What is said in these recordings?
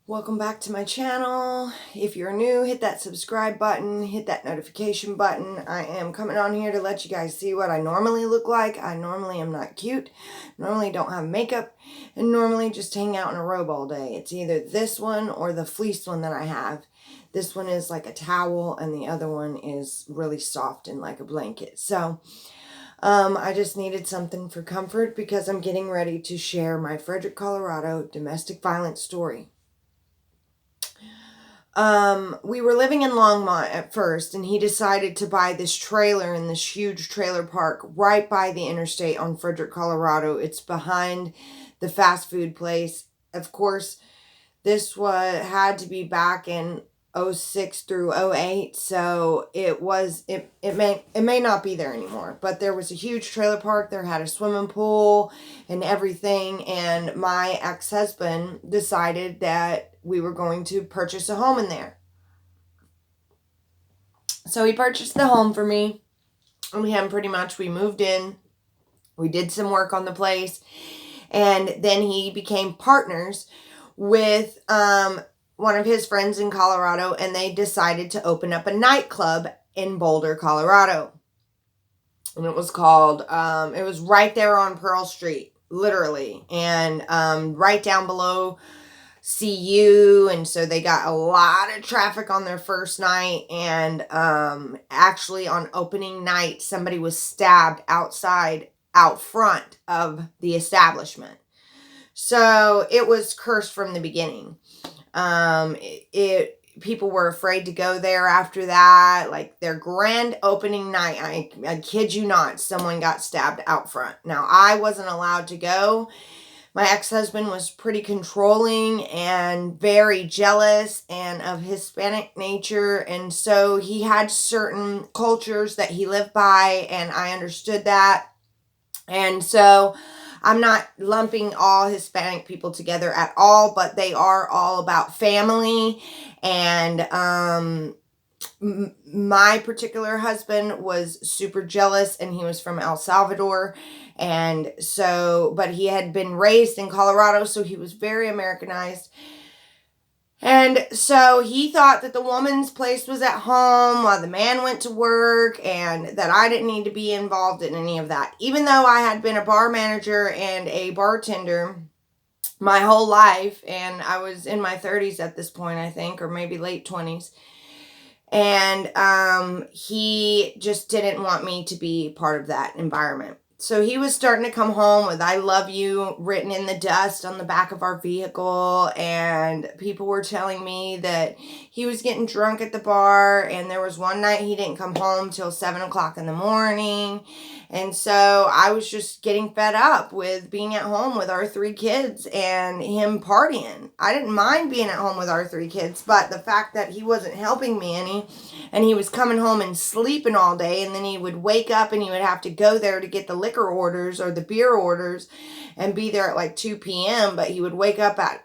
Welcome back to my channel. If you're new, hit that subscribe button, hit that notification button. I am coming on here to let you guys see what I normally look like. I normally am not cute, normally don't have makeup, and normally just hang out in a robe all day. It's either this one or the fleece one that I have. This one is like a towel and the other one is really soft and like a blanket. So I just needed something for comfort because I'm getting ready to share my Fredrick, Colorado domestic violence story. We were living in Longmont at first, and he decided to buy this trailer in this huge trailer park right by the interstate on Fredrick, Colorado. It's behind the fast food place. Of course, this had to be back in '06 through '08, so it may not be there anymore, but there was a huge trailer park. There had a swimming pool and everything, and my ex-husband decided that we were going to purchase a home in there. So he purchased the home for me, and we moved in, we did some work on the place, and then he became partners with one of his friends in Colorado, and they decided to open up a nightclub in Boulder, Colorado. And it was called, it was right there on Pearl Street, literally, and right down below CU. And so they got a lot of traffic on their first night. And actually on opening night, somebody was stabbed out front of the establishment. So it was cursed from the beginning. People were afraid to go there after that. Like their grand opening night, I kid you not, someone got stabbed out front. Now, I wasn't allowed to go. My ex-husband was pretty controlling and very jealous and of Hispanic nature. And so he had certain cultures that he lived by, and I understood that. And so I'm not lumping all Hispanic people together at all, but they are all about family. And my particular husband was super jealous, and he was from El Salvador. And so, but he had been raised in Colorado, so he was very Americanized. And so he thought that the woman's place was at home while the man went to work, and that I didn't need to be involved in any of that. Even though I had been a bar manager and a bartender my whole life, and I was in my 30s at this point, I think, or maybe late 20s. And he just didn't want me to be part of that environment. So he was starting to come home with "I love you" written in the dust on the back of our vehicle. And people were telling me that he was getting drunk at the bar. And there was one night he didn't come home till 7 o'clock in the morning. And so I was just getting fed up with being at home with our 3 kids and him partying. I didn't mind being at home with our 3 kids, but the fact that he wasn't helping me any, and he was coming home and sleeping all day, and then he would wake up and he would have to go there to get the liquor orders or the beer orders and be there at like 2 p.m., but he would wake up at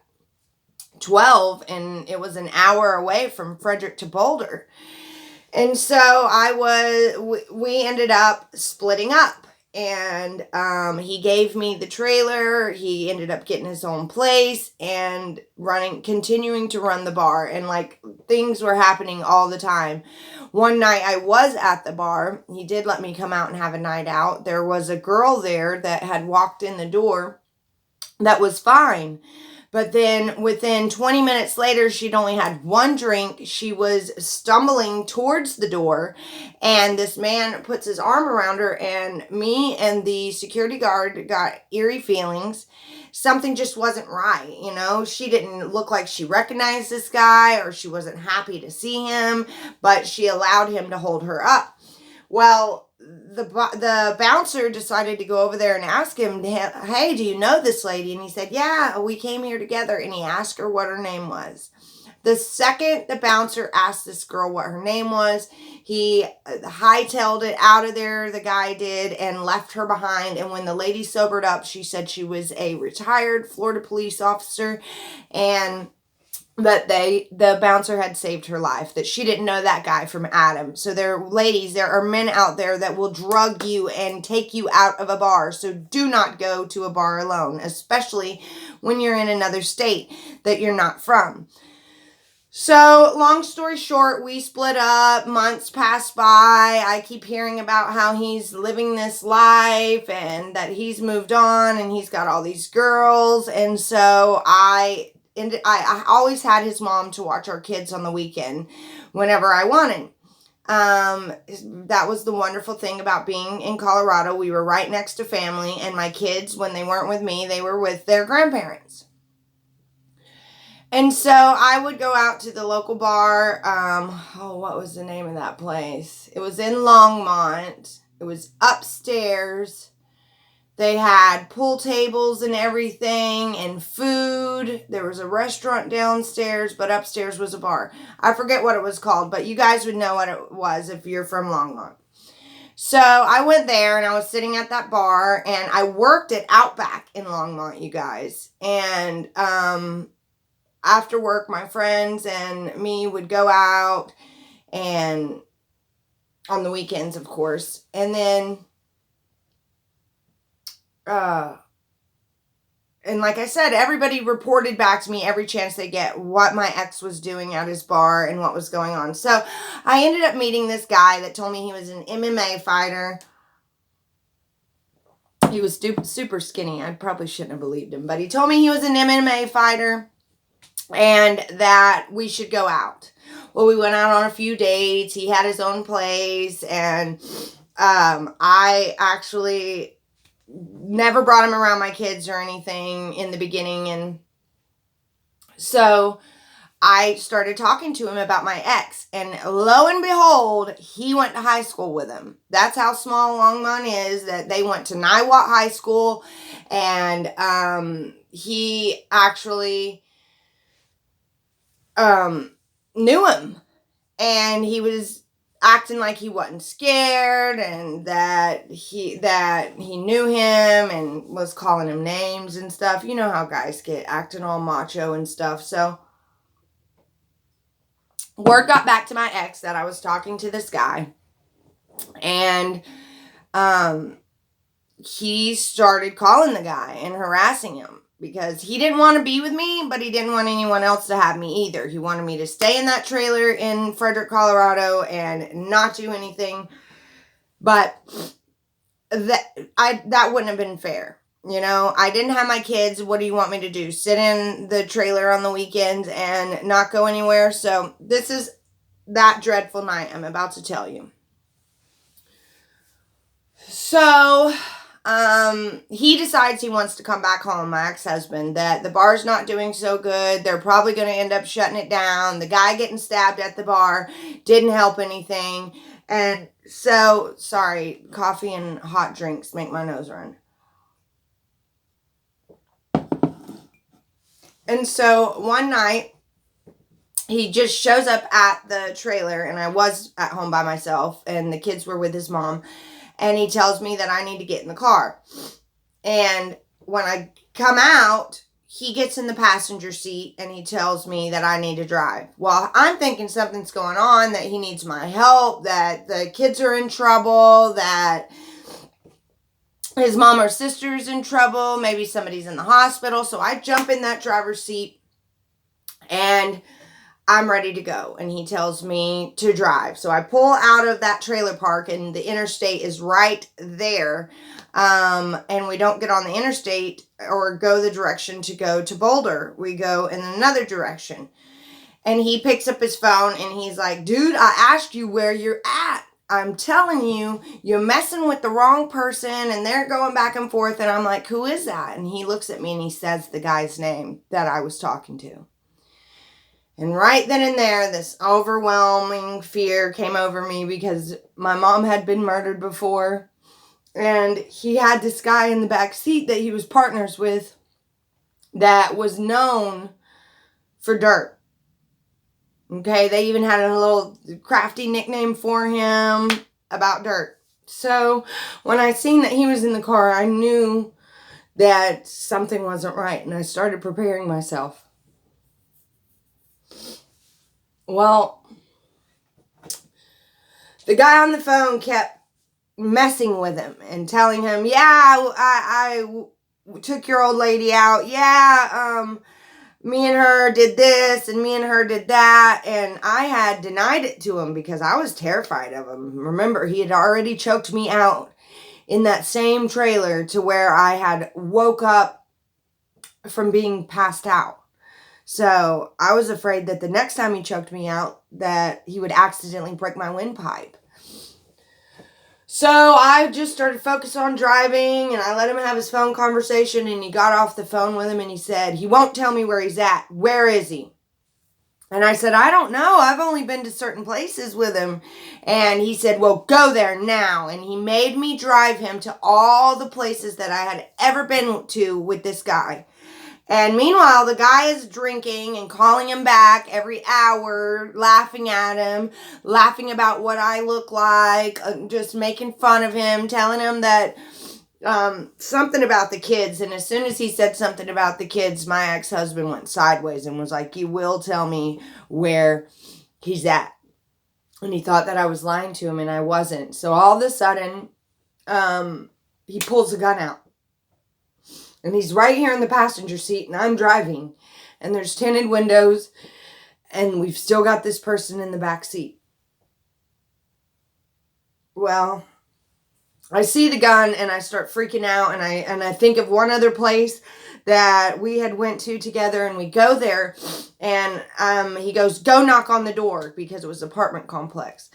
12, and it was an hour away from Fredrick to Boulder. And so we ended up splitting up, and he gave me the trailer. He ended up getting his own place and continuing to run the bar, and like things were happening all the time. One night I was at the bar. He did let me come out and have a night out. There was a girl there that had walked in the door that was fine. But then within 20 minutes later, she'd only had one drink. She was stumbling towards the door, and this man puts his arm around her, and me and the security guard got eerie feelings. Something just wasn't right, you know? She didn't look like she recognized this guy, or she wasn't happy to see him, but she allowed him to hold her up. Well, the bouncer decided to go over there and ask him, "Hey, do you know this lady?" And he said, "Yeah, we came here together." And he asked her what her name was. The second the bouncer asked this girl what her name was, he hightailed it out of there, the guy did, and left her behind. And when the lady sobered up, she said she was a retired Florida police officer, and that the bouncer had saved her life, that she didn't know that guy from Adam. So there are men out there that will drug you and take you out of a bar. So do not go to a bar alone, especially when you're in another state that you're not from. So, long story short, we split up, months passed by. I keep hearing about how he's living this life and that he's moved on and he's got all these girls. And so I always had his mom to watch our kids on the weekend whenever I wanted. That was the wonderful thing about being in Colorado. We were right next to family, and my kids, when they weren't with me, they were with their grandparents. And so I would go out to the local bar. What was the name of that place? It was in Longmont. It was upstairs. They had pool tables and everything and food. There was a restaurant downstairs, but upstairs was a bar. I forget what it was called, but you guys would know what it was if you're from Longmont. So I went there and I was sitting at that bar, and I worked at Outback in Longmont, you guys. And, after work, my friends and me would go out, and on the weekends, of course. And then, and like I said, everybody reported back to me every chance they get what my ex was doing at his bar and what was going on. So I ended up meeting this guy that told me he was an MMA fighter. He was super skinny. I probably shouldn't have believed him, but he told me he was an MMA fighter and that we should go out. Well, we went out on a few dates. He had his own place, and I actually never brought him around my kids or anything in the beginning. And so I started talking to him about my ex, and lo and behold, he went to high school with him. That's how small Longmont is, that they went to Niwot High School, and he actually knew him, and he was acting like he wasn't scared, and that he knew him and was calling him names and stuff. You know how guys get, acting all macho and stuff. So word got back to my ex that I was talking to this guy, and he started calling the guy and harassing him because he didn't want to be with me, but he didn't want anyone else to have me either. He wanted me to stay in that trailer in Fredrick, Colorado, and not do anything. But that wouldn't have been fair. You know, I didn't have my kids. What do you want me to do? Sit in the trailer on the weekends and not go anywhere? So this is that dreadful night I'm about to tell you. So he decides he wants to come back home, my ex-husband, that the bar's not doing so good. They're probably going to end up shutting it down. The guy getting stabbed at the bar didn't help anything. And so, sorry, coffee and hot drinks make my nose run. And so one night, he just shows up at the trailer, and I was at home by myself, and the kids were with his mom. And he tells me that I need to get in the car. And when I come out, he gets in the passenger seat and he tells me that I need to drive. Well, I'm thinking something's going on, that he needs my help, that the kids are in trouble, that his mom or sister's in trouble, maybe somebody's in the hospital. So I jump in that driver's seat and I'm ready to go. And he tells me to drive. So I pull out of that trailer park, and the interstate is right there. And we don't get on the interstate or go the direction to go to Boulder. We go in another direction. And he picks up his phone and he's like, dude, I asked you where you're at. I'm telling you, you're messing with the wrong person. And they're going back and forth. And I'm like, who is that? And he looks at me and he says the guy's name that I was talking to. And right then and there, this overwhelming fear came over me because my mom had been murdered before. And he had this guy in the back seat that he was partners with that was known for dirt. Okay, they even had a little crafty nickname for him about dirt. So when I seen that he was in the car, I knew that something wasn't right. And I started preparing myself. Well, the guy on the phone kept messing with him and telling him, yeah, I took your old lady out. Yeah, me and her did this and me and her did that. And I had denied it to him because I was terrified of him. Remember, he had already choked me out in that same trailer to where I had woke up from being passed out. So I was afraid that the next time he choked me out, that he would accidentally break my windpipe. So I just started focusing on driving, and I let him have his phone conversation, and he got off the phone with him, and he said, he won't tell me where he's at. Where is he? And I said, I don't know. I've only been to certain places with him. And he said, well, go there now. And he made me drive him to all the places that I had ever been to with this guy. And meanwhile, the guy is drinking and calling him back every hour, laughing at him, laughing about what I look like, just making fun of him, telling him that something about the kids. And as soon as he said something about the kids, my ex-husband went sideways and was like, you will tell me where he's at. And he thought that I was lying to him, and I wasn't. So all of a sudden, he pulls a gun out. And he's right here in the passenger seat, and I'm driving. And there's tinted windows, and we've still got this person in the back seat. Well, I see the gun, and I start freaking out, and I think of one other place that we had went to together, and we go there, and he goes, go knock on the door, because it was an apartment complex.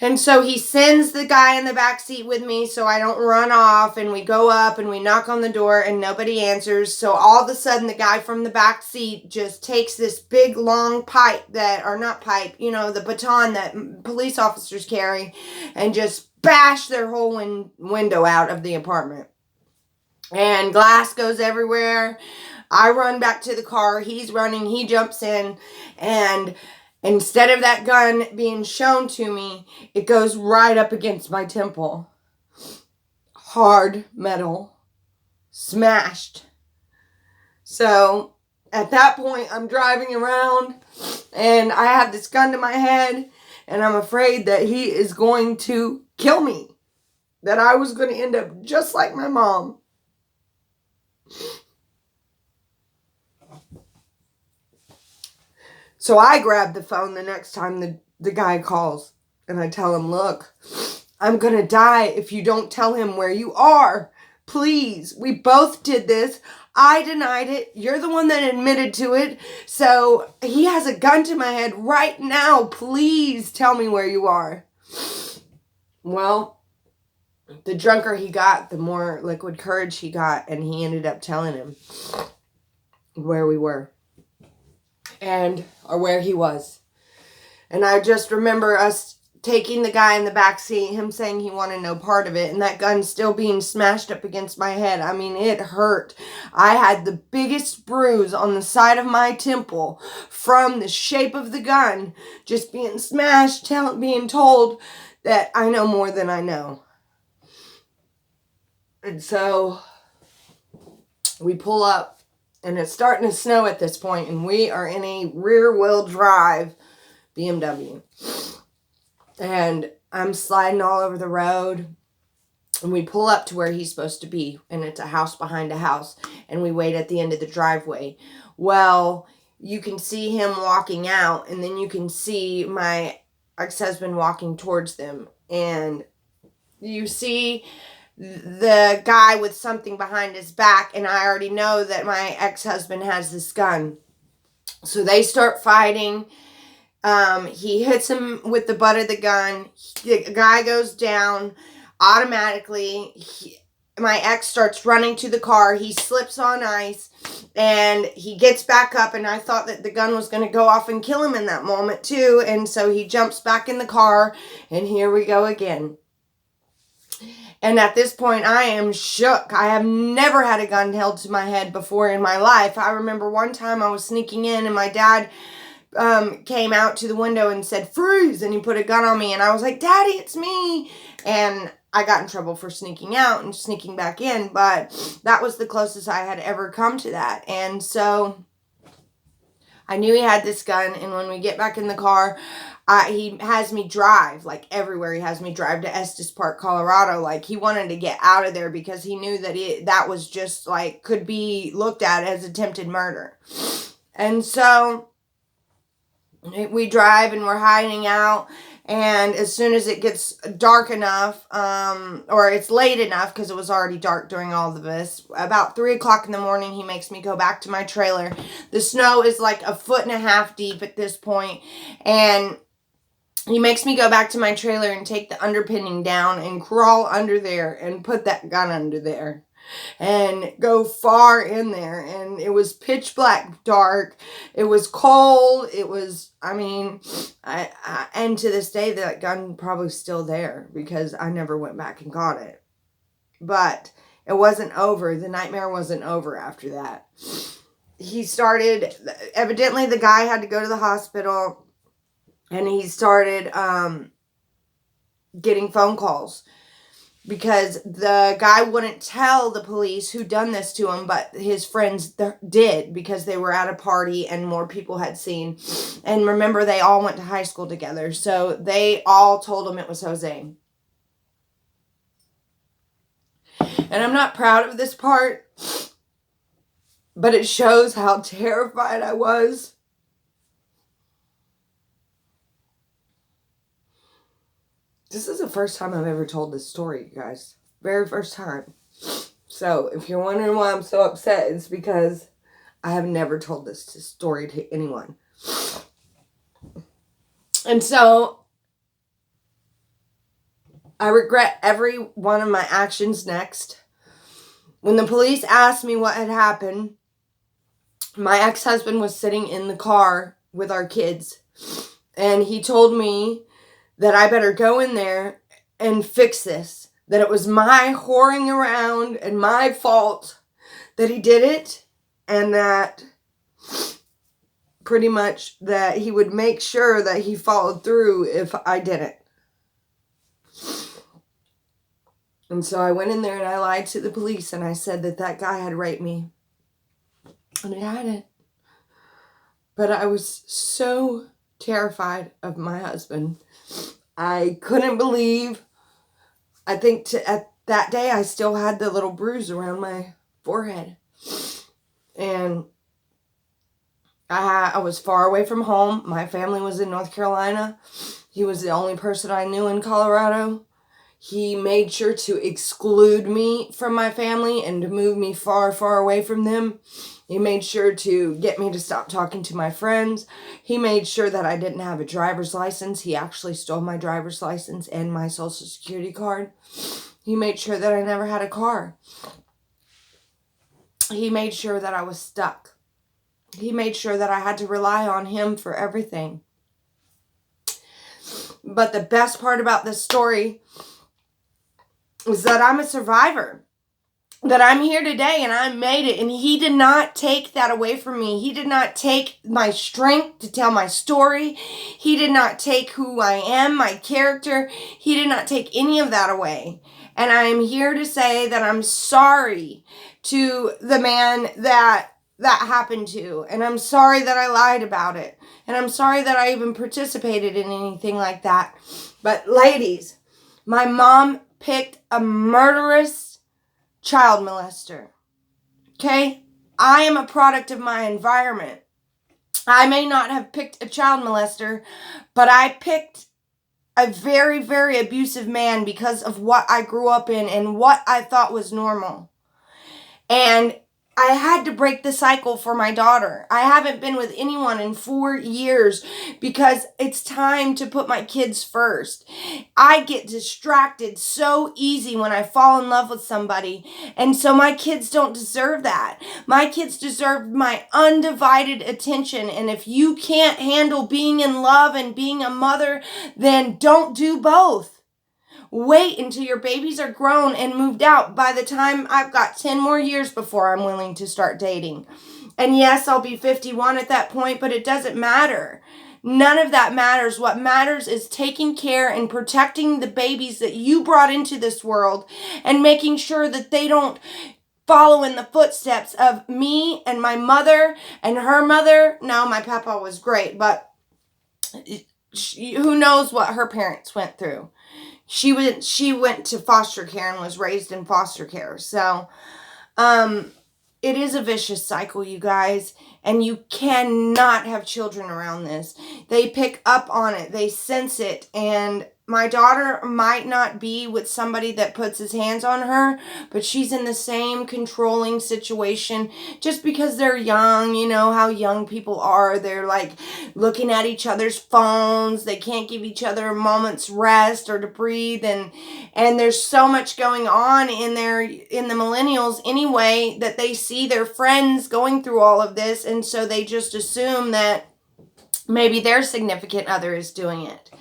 And so he sends the guy in the back seat with me so I don't run off, and we go up and we knock on the door and nobody answers. So all of a sudden the guy from the back seat just takes this big long pipe the baton that police officers carry, and just bash their whole window out of the apartment. And glass goes everywhere. I run back to the car. He's running. He jumps in, and instead of that gun being shown to me, it goes right up against my temple. Hard metal. Smashed. So at that point, I'm driving around, and I have this gun to my head, and I'm afraid that he is going to kill me. That I was going to end up just like my mom. So I grab the phone the next time the guy calls, and I tell him, look, I'm going to die if you don't tell him where you are. Please, we both did this. I denied it. You're the one that admitted to it. So he has a gun to my head right now. Please tell me where you are. Well, the drunker he got, the more liquid courage he got, and he ended up telling him where we were. Or where he was. And I just remember us taking the guy in the back seat, him saying he wanted no part of it, and that gun still being smashed up against my head. I mean, it hurt. I had the biggest bruise on the side of my temple from the shape of the gun just being smashed, being told that I know more than I know. And so we pull up. And it's starting to snow at this point, and we are in a rear-wheel drive BMW. And I'm sliding all over the road, and we pull up to where he's supposed to be, and it's a house behind a house, and we wait at the end of the driveway. Well, you can see him walking out, and then you can see my ex-husband walking towards them, and you see the guy with something behind his back, and I already know that my ex-husband has this gun. So they start fighting. He hits him with the butt of the gun. The guy goes down automatically. My ex starts running to the car. He slips on ice, and he gets back up, and I thought that the gun was going to go off and kill him in that moment too, and so he jumps back in the car, and here we go again. And at this point, I am shook. I have never had a gun held to my head before in my life. I remember one time I was sneaking in, and my dad came out to the window and said, freeze, and he put a gun on me. And I was like, Daddy, it's me. And I got in trouble for sneaking out and sneaking back in. But that was the closest I had ever come to that. And so I knew he had this gun, and when we get back in the car, he has me drive, like, everywhere. He has me drive to Estes Park, Colorado. Like, he wanted to get out of there because he knew that that was just, like, could be looked at as attempted murder. And so we drive, and we're hiding out. And as soon as it gets dark enough, or it's late enough, because it was already dark during all of this, about 3 o'clock in the morning, he makes me go back to my trailer. The snow is like 1.5 feet deep at this point, and he makes me go back to my trailer and take the underpinning down and crawl under there and put that gun under there and go far in there. And it was pitch black dark. It was cold. It was, I mean, and to this day, that gun probably still there because I never went back and got it. But it wasn't over. The nightmare wasn't over after that. He started, evidently the guy had to go to the hospital, and he started getting phone calls. Because the guy wouldn't tell the police who done this to him, but his friends did, because they were at a party and more people had seen. And remember, they all went to high school together, so they all told him it was Jose. And I'm not proud of this part, but it shows how terrified I was. This is the first time I've ever told this story, you guys. Very first time. So, if you're wondering why I'm so upset, it's because I have never told this story to anyone. And so, I regret every one of my actions next. When the police asked me what had happened, my ex-husband was sitting in the car with our kids. And he told me that I better go in there and fix this. That it was my whoring around and my fault that he did it. And that pretty much that he would make sure that he followed through if I didn't. And so I went in there and I lied to the police and I said that that guy had raped me. And he hadn't. But I was so terrified of my husband. I couldn't believe, I think at that day I still had the little bruise around my forehead. And I was far away from home. My family was in North Carolina. He was the only person I knew in Colorado. He made sure to exclude me from my family and to move me far, far away from them. He made sure to get me to stop talking to my friends. He made sure that I didn't have a driver's license. He actually stole my driver's license and my social security card. He made sure that I never had a car. He made sure that I was stuck. He made sure that I had to rely on him for everything. But the best part about this story is that I'm a survivor. That I'm here today and I made it, and he did not take that away from me. He did not take my strength to tell my story. He did not take who I am, my character. He did not take any of that away. And I am here to say that I'm sorry to the man that happened to. And I'm sorry that I lied about it. And I'm sorry that I even participated in anything like that. But ladies, my mom picked a murderous child molester. Okay? I am a product of my environment. I may not have picked a child molester, but I picked a very, very abusive man because of what I grew up in and what I thought was normal. And I had to break the cycle for my daughter. I haven't been with anyone in 4 years because it's time to put my kids first. I get distracted so easy when I fall in love with somebody. And so my kids don't deserve that. My kids deserve my undivided attention. And if you can't handle being in love and being a mother, then don't do both. Wait until your babies are grown and moved out. By the time I've got 10 more years before I'm willing to start dating. And yes, I'll be 51 at that point, but it doesn't matter. None of that matters. What matters is taking care and protecting the babies that you brought into this world and making sure that they don't follow in the footsteps of me and my mother and her mother. No, my papa was great, but who knows what her parents went through. She went to foster care and was raised in foster care. So, it is a vicious cycle, you guys, and you cannot have children around this. They pick up on it. They sense it, and my daughter might not be with somebody that puts his hands on her, but she's in the same controlling situation just because they're young. You know how young people are. They're like looking at each other's phones. They can't give each other a moment's rest or to breathe. And there's so much going on in the millennials anyway, that they see their friends going through all of this. And so they just assume that maybe their significant other is doing it.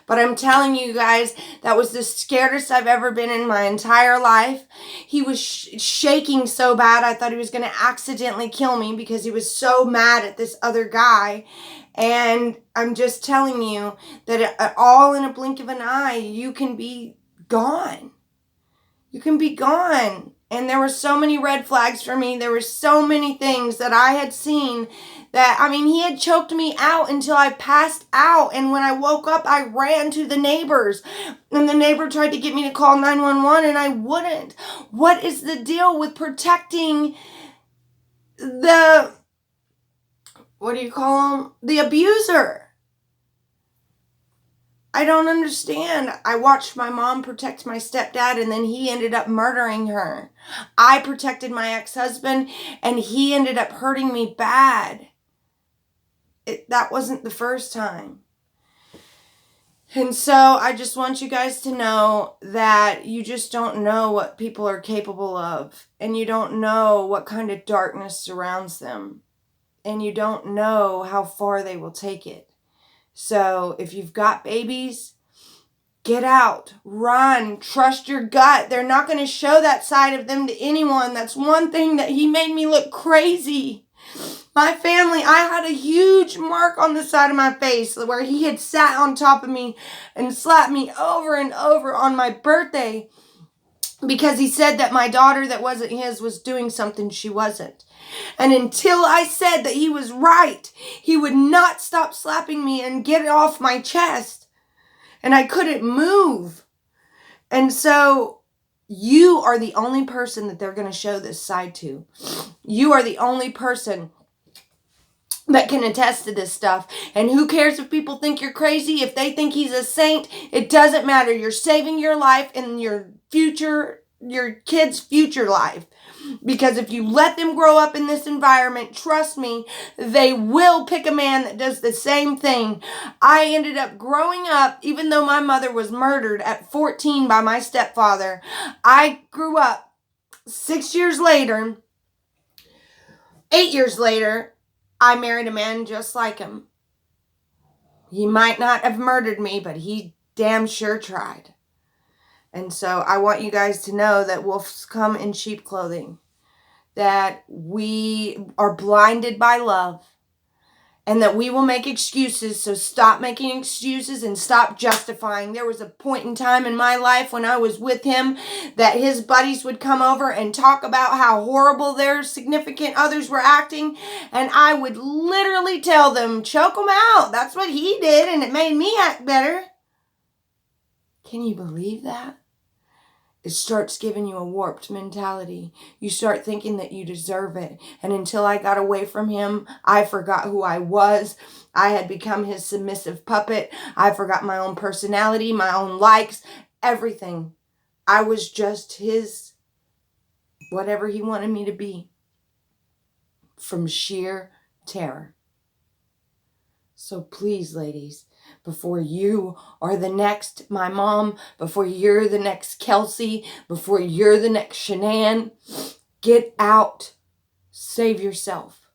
But I'm telling you guys, that was the scaredest I've ever been in my entire life. He was shaking so bad, I thought he was going to accidentally kill me because he was so mad at this other guy. And I'm just telling you that all in a blink of an eye, you can be gone. You can be gone. And there were so many red flags for me. There were so many things that I had seen that, I mean, he had choked me out until I passed out. And when I woke up, I ran to the neighbors. And the neighbor tried to get me to call 911 and I wouldn't. What is the deal with protecting the, what do you call him? The abuser? I don't understand. I watched my mom protect my stepdad and then he ended up murdering her. I protected my ex-husband and he ended up hurting me bad. That wasn't the first time. And so I just want you guys to know that you just don't know what people are capable of. And you don't know what kind of darkness surrounds them. And you don't know how far they will take it. So if you've got babies, get out, run, trust your gut. They're not going to show that side of them to anyone. That's one thing that he made me look crazy. My family, I had a huge mark on the side of my face where he had sat on top of me and slapped me over and over on my birthday because he said that my daughter that wasn't his was doing something she wasn't. And until I said that he was right, he would not stop slapping me and get it off my chest. And I couldn't move. And so you are the only person that they're going to show this side to. You are the only person that can attest to this stuff. And who cares if people think you're crazy? If they think he's a saint, it doesn't matter. You're saving your life and your future, your kid's future life. Because if you let them grow up in this environment, trust me, they will pick a man that does the same thing. I ended up growing up, even though my mother was murdered at 14 by my stepfather. I grew up 6 years later, 8 years later, I married a man just like him. He might not have murdered me, but he damn sure tried. And so I want you guys to know that wolves come in sheep clothing. That we are blinded by love. And that we will make excuses. So stop making excuses and stop justifying. There was a point in time in my life when I was with him that his buddies would come over and talk about how horrible their significant others were acting. And I would literally tell them, choke them out. That's what he did and it made me act better. Can you believe that? It starts giving you a warped mentality. You start thinking that you deserve it. And until I got away from him, I forgot who I was. I had become his submissive puppet. I forgot my own personality, my own likes, everything. I was just his, whatever he wanted me to be, from sheer terror. So please, ladies, before you are the next my mom, before you're the next Kelsey, before you're the next Shanann, get out. Save yourself.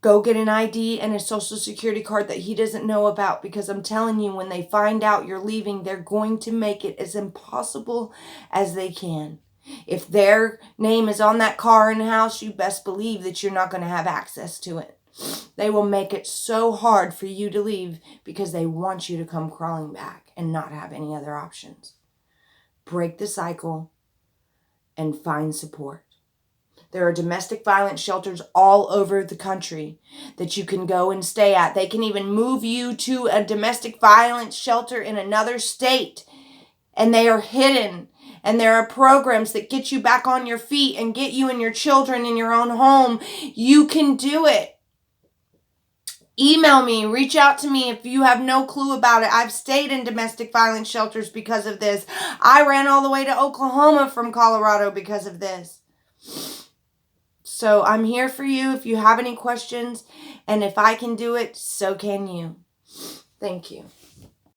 Go get an ID and a social security card that he doesn't know about, because I'm telling you, when they find out you're leaving, they're going to make it as impossible as they can. If their name is on that car and house, you best believe that you're not going to have access to it. They will make it so hard for you to leave because they want you to come crawling back and not have any other options. Break the cycle and find support. There are domestic violence shelters all over the country that you can go and stay at. They can even move you to a domestic violence shelter in another state, and they are hidden. And there are programs that get you back on your feet and get you and your children in your own home. You can do it. Email me, reach out to me if you have no clue about it. I've stayed in domestic violence shelters because of this. I ran all the way to Oklahoma from Colorado because of this. So I'm here for you if you have any questions. And if I can do it, so can you. Thank you.